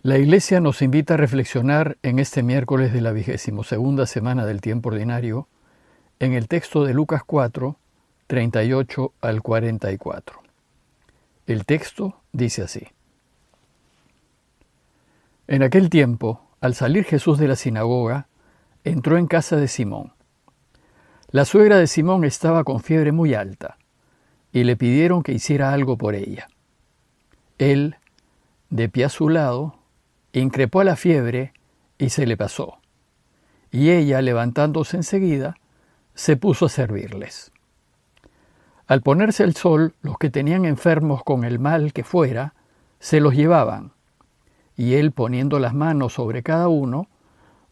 La Iglesia nos invita a reflexionar en este miércoles de la 22ª semana del tiempo ordinario en el texto de Lucas 4, 38 al 44. El texto dice así: En aquel tiempo, al salir Jesús de la sinagoga, entró en casa de Simón. La suegra de Simón estaba con fiebre muy alta, y le pidieron que hiciera algo por ella. Él, de pie a su lado, increpó a la fiebre y se le pasó. Y ella, levantándose enseguida, se puso a servirles. Al ponerse el sol, los que tenían enfermos con el mal que fuera, se los llevaban, y él, poniendo las manos sobre cada uno,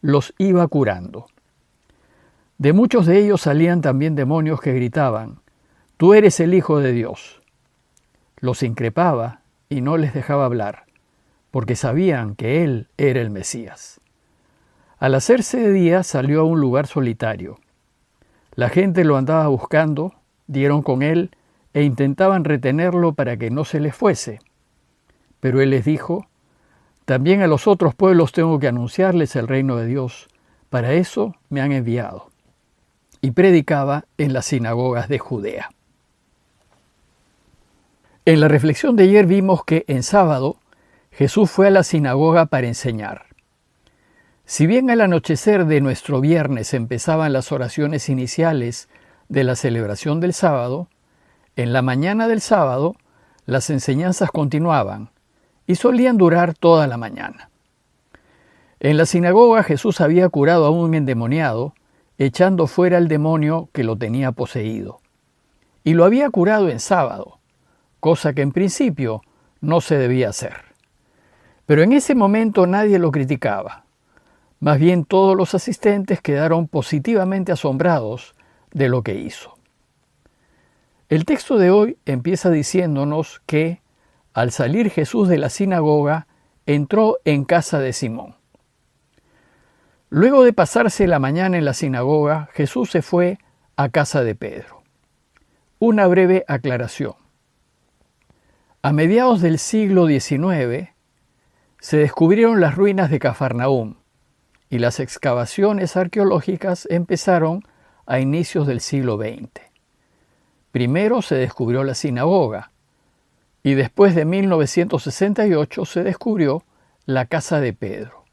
los iba curando. De muchos de ellos salían también demonios que gritaban: «Tú eres el Hijo de Dios». Los increpaba y no les dejaba hablar, porque sabían que él era el Mesías. Al hacerse de día salió a un lugar solitario. La gente lo andaba buscando, dieron con él e intentaban retenerlo para que no se les fuese. Pero él les dijo: «También a los otros pueblos tengo que anunciarles el reino de Dios, para eso me han enviado». Y predicaba en las sinagogas de Judea. En la reflexión de ayer vimos que en sábado Jesús fue a la sinagoga para enseñar. Si bien al anochecer de nuestro viernes empezaban las oraciones iniciales de la celebración del sábado, en la mañana del sábado las enseñanzas continuaban y solían durar toda la mañana. En la sinagoga Jesús había curado a un endemoniado, echando fuera el demonio que lo tenía poseído. Y lo había curado en sábado, cosa que en principio no se debía hacer. Pero en ese momento nadie lo criticaba. Más bien todos los asistentes quedaron positivamente asombrados de lo que hizo. El texto de hoy empieza diciéndonos que, al salir Jesús de la sinagoga, entró en casa de Simón. Luego de pasarse la mañana en la sinagoga, Jesús se fue a casa de Pedro. Una breve aclaración. A mediados del siglo XIX, se descubrieron las ruinas de Cafarnaúm y las excavaciones arqueológicas empezaron a inicios del siglo XX. Primero se descubrió la sinagoga y después de 1968 se descubrió la casa de Pedro.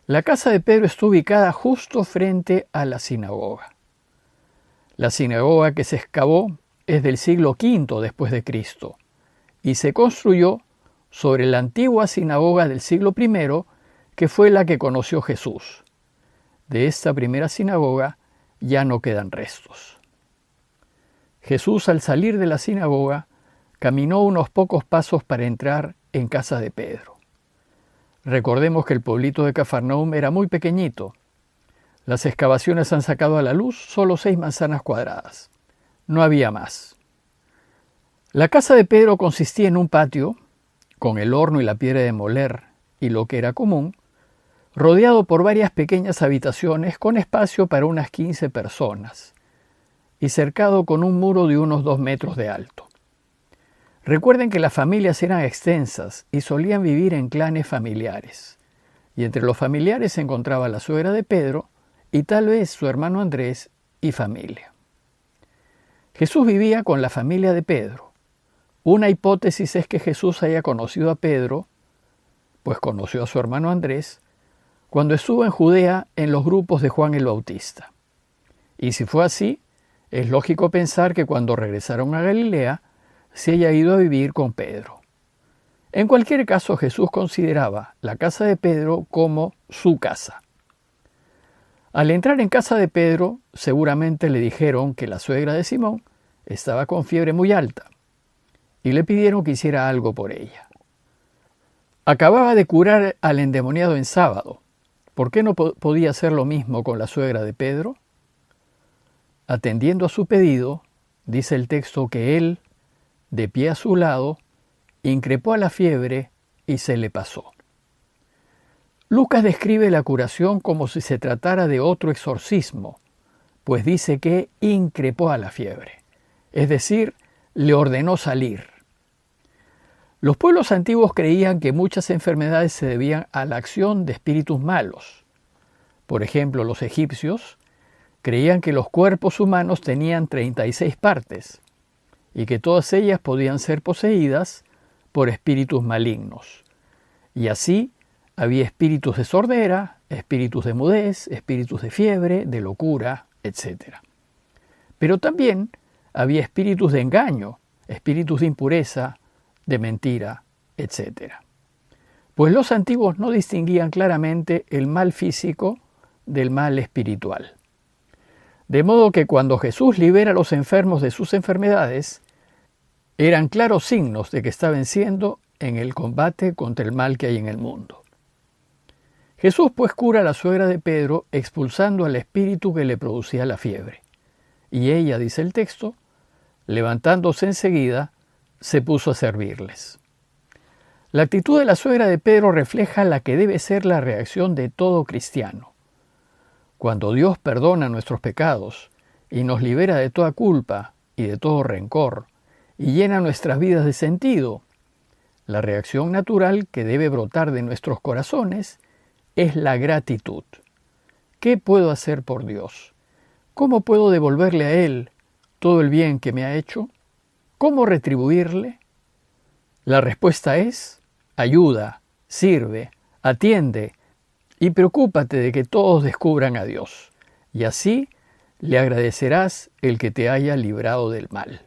La casa de Pedro está ubicada justo frente a la sinagoga. La sinagoga que se excavó es del siglo V después de Cristo y se construyó sobre la antigua sinagoga del siglo I, que fue la que conoció Jesús. De esta primera sinagoga ya no quedan restos. Jesús, al salir de la sinagoga, caminó unos pocos pasos para entrar en casa de Pedro. Recordemos que el pueblito de Cafarnaúm era muy pequeñito. Las excavaciones han sacado a la luz solo 6 manzanas cuadradas. No había más. La casa de Pedro consistía en un patio, con el horno y la piedra de moler y lo que era común, rodeado por varias pequeñas habitaciones con espacio para unas 15 personas y cercado con un muro de unos 2 metros de alto. Recuerden que las familias eran extensas y solían vivir en clanes familiares, y entre los familiares se encontraba la suegra de Pedro y tal vez su hermano Andrés y familia. Jesús vivía con la familia de Pedro. Una hipótesis es que Jesús haya conocido a Pedro, pues conoció a su hermano Andrés, cuando estuvo en Judea en los grupos de Juan el Bautista. Y si fue así, es lógico pensar que cuando regresaron a Galilea, se haya ido a vivir con Pedro. En cualquier caso, Jesús consideraba la casa de Pedro como su casa. Al entrar en casa de Pedro, seguramente le dijeron que la suegra de Simón estaba con fiebre muy alta y le pidieron que hiciera algo por ella. Acababa de curar al endemoniado en sábado. ¿Por qué no podía hacer lo mismo con la suegra de Pedro? Atendiendo a su pedido, dice el texto que él, de pie a su lado, increpó a la fiebre y se le pasó. Lucas describe la curación como si se tratara de otro exorcismo, pues dice que increpó a la fiebre, es decir, le ordenó salir. Los pueblos antiguos creían que muchas enfermedades se debían a la acción de espíritus malos. Por ejemplo, los egipcios creían que los cuerpos humanos tenían 36 partes y que todas ellas podían ser poseídas por espíritus malignos. Y así había espíritus de sordera, espíritus de mudez, espíritus de fiebre, de locura, etc. Pero también había espíritus de engaño, espíritus de impureza, de mentira, etc. Pues los antiguos no distinguían claramente el mal físico del mal espiritual. De modo que cuando Jesús libera a los enfermos de sus enfermedades, eran claros signos de que está venciendo en el combate contra el mal que hay en el mundo. Jesús pues cura a la suegra de Pedro expulsando al espíritu que le producía la fiebre. Y ella, dice el texto, levantándose enseguida, se puso a servirles. La actitud de la suegra de Pedro refleja la que debe ser la reacción de todo cristiano. Cuando Dios perdona nuestros pecados y nos libera de toda culpa y de todo rencor y llena nuestras vidas de sentido, la reacción natural que debe brotar de nuestros corazones es la gratitud. ¿Qué puedo hacer por Dios? ¿Cómo puedo devolverle a Él todo el bien que me ha hecho? ¿Cómo retribuirle? La respuesta es: ayuda, sirve, atiende y preocúpate de que todos descubran a Dios, y así le agradecerás el que te haya librado del mal.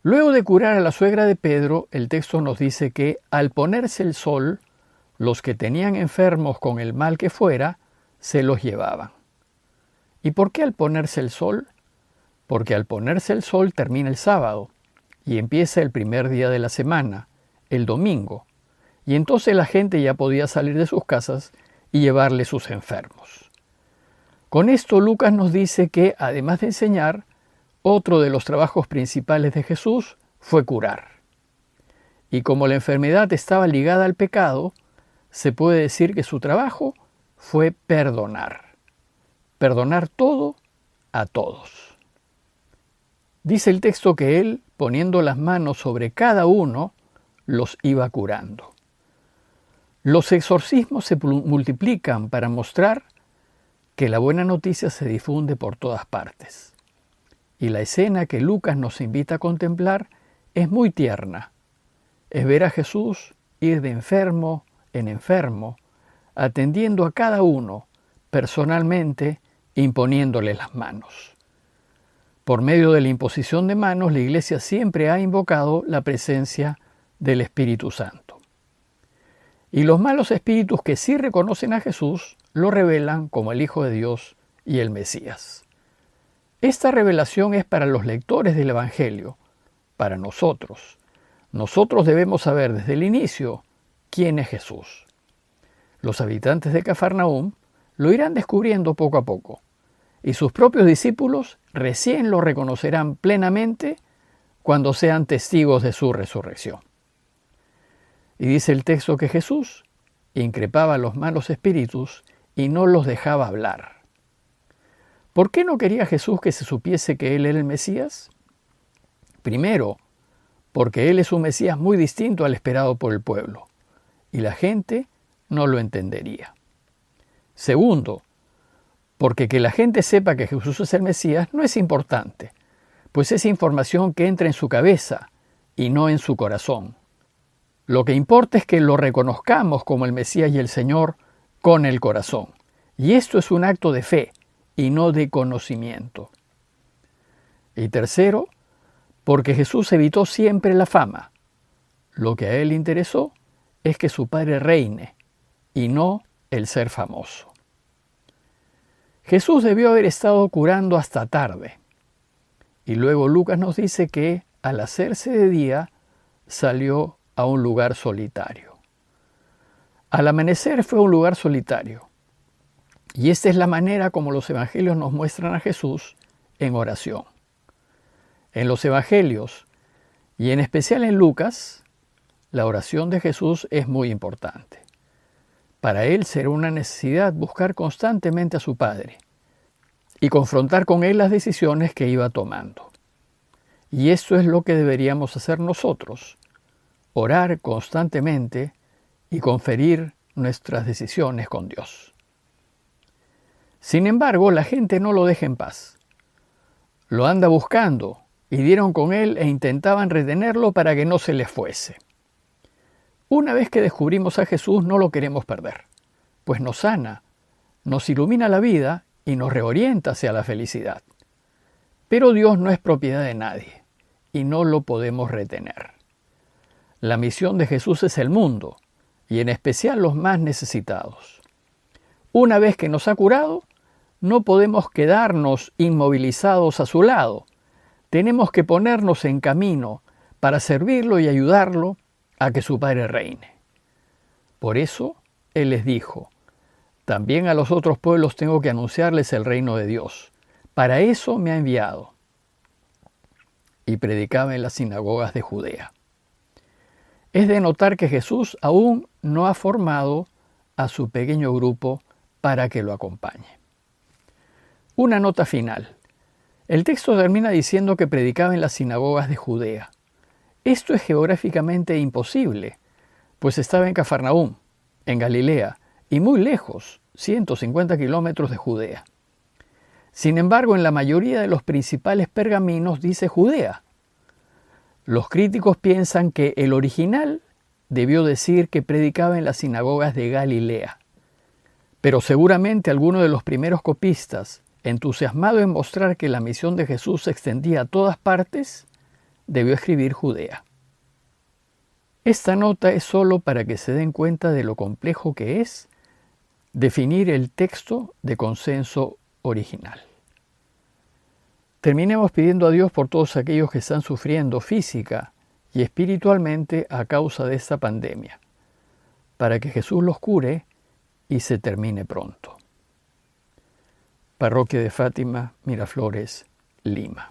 Luego de curar a la suegra de Pedro, el texto nos dice que al ponerse el sol, los que tenían enfermos con el mal que fuera, se los llevaban. ¿Y por qué al ponerse el sol? Porque al ponerse el sol termina el sábado y empieza el primer día de la semana, el domingo, y entonces la gente ya podía salir de sus casas y llevarle sus enfermos. Con esto Lucas nos dice que, además de enseñar, otro de los trabajos principales de Jesús fue curar. Y como la enfermedad estaba ligada al pecado, se puede decir que su trabajo fue perdonar. Perdonar todo a todos. Dice el texto que él, poniendo las manos sobre cada uno, los iba curando. Los exorcismos se multiplican para mostrar que la buena noticia se difunde por todas partes. Y la escena que Lucas nos invita a contemplar es muy tierna. Es ver a Jesús ir de enfermo en enfermo, atendiendo a cada uno personalmente, imponiéndole las manos. Por medio de la imposición de manos, la Iglesia siempre ha invocado la presencia del Espíritu Santo. Y los malos espíritus que sí reconocen a Jesús lo revelan como el Hijo de Dios y el Mesías. Esta revelación es para los lectores del Evangelio, para nosotros. Nosotros debemos saber desde el inicio quién es Jesús. Los habitantes de Cafarnaúm lo irán descubriendo poco a poco, y sus propios discípulos recién lo reconocerán plenamente cuando sean testigos de su resurrección. Y dice el texto que Jesús increpaba a los malos espíritus y no los dejaba hablar. ¿Por qué no quería Jesús que se supiese que Él era el Mesías? Primero, porque Él es un Mesías muy distinto al esperado por el pueblo, y la gente no lo entendería. Segundo, porque que la gente sepa que Jesús es el Mesías no es importante, pues es información que entra en su cabeza y no en su corazón. Lo que importa es que lo reconozcamos como el Mesías y el Señor con el corazón. Y esto es un acto de fe y no de conocimiento. Y tercero, porque Jesús evitó siempre la fama. Lo que a él le interesó es que su Padre reine y no el ser famoso. Jesús debió haber estado curando hasta tarde. Y luego Lucas nos dice que al hacerse de día salió a un lugar solitario. Al amanecer fue a un lugar solitario. Y esta es la manera como los evangelios nos muestran a Jesús en oración. En los evangelios, y en especial en Lucas, la oración de Jesús es muy importante. Para él será una necesidad buscar constantemente a su Padre y confrontar con él las decisiones que iba tomando. Y esto es lo que deberíamos hacer nosotros, orar constantemente y conferir nuestras decisiones con Dios. Sin embargo, la gente no lo deja en paz. Lo anda buscando y dieron con él e intentaban retenerlo para que no se les fuese. Una vez que descubrimos a Jesús, no lo queremos perder, pues nos sana, nos ilumina la vida y nos reorienta hacia la felicidad. Pero Dios no es propiedad de nadie y no lo podemos retener. La misión de Jesús es el mundo, y en especial los más necesitados. Una vez que nos ha curado, no podemos quedarnos inmovilizados a su lado. Tenemos que ponernos en camino para servirlo y ayudarlo a que su Padre reine. Por eso, Él les dijo: también a los otros pueblos tengo que anunciarles el reino de Dios. Para eso me ha enviado. Y predicaba en las sinagogas de Judea. Es de notar que Jesús aún no ha formado a su pequeño grupo para que lo acompañe. Una nota final. El texto termina diciendo que predicaba en las sinagogas de Judea. Esto es geográficamente imposible, pues estaba en Cafarnaúm, en Galilea, y muy lejos, 150 kilómetros de Judea. Sin embargo, en la mayoría de los principales pergaminos dice Judea. Los críticos piensan que el original debió decir que predicaba en las sinagogas de Galilea. Pero seguramente alguno de los primeros copistas, entusiasmado en mostrar que la misión de Jesús se extendía a todas partes, debió escribir Judea. Esta nota es solo para que se den cuenta de lo complejo que es definir el texto de consenso original. Terminemos pidiendo a Dios por todos aquellos que están sufriendo física y espiritualmente a causa de esta pandemia, para que Jesús los cure y se termine pronto. Parroquia de Fátima, Miraflores, Lima.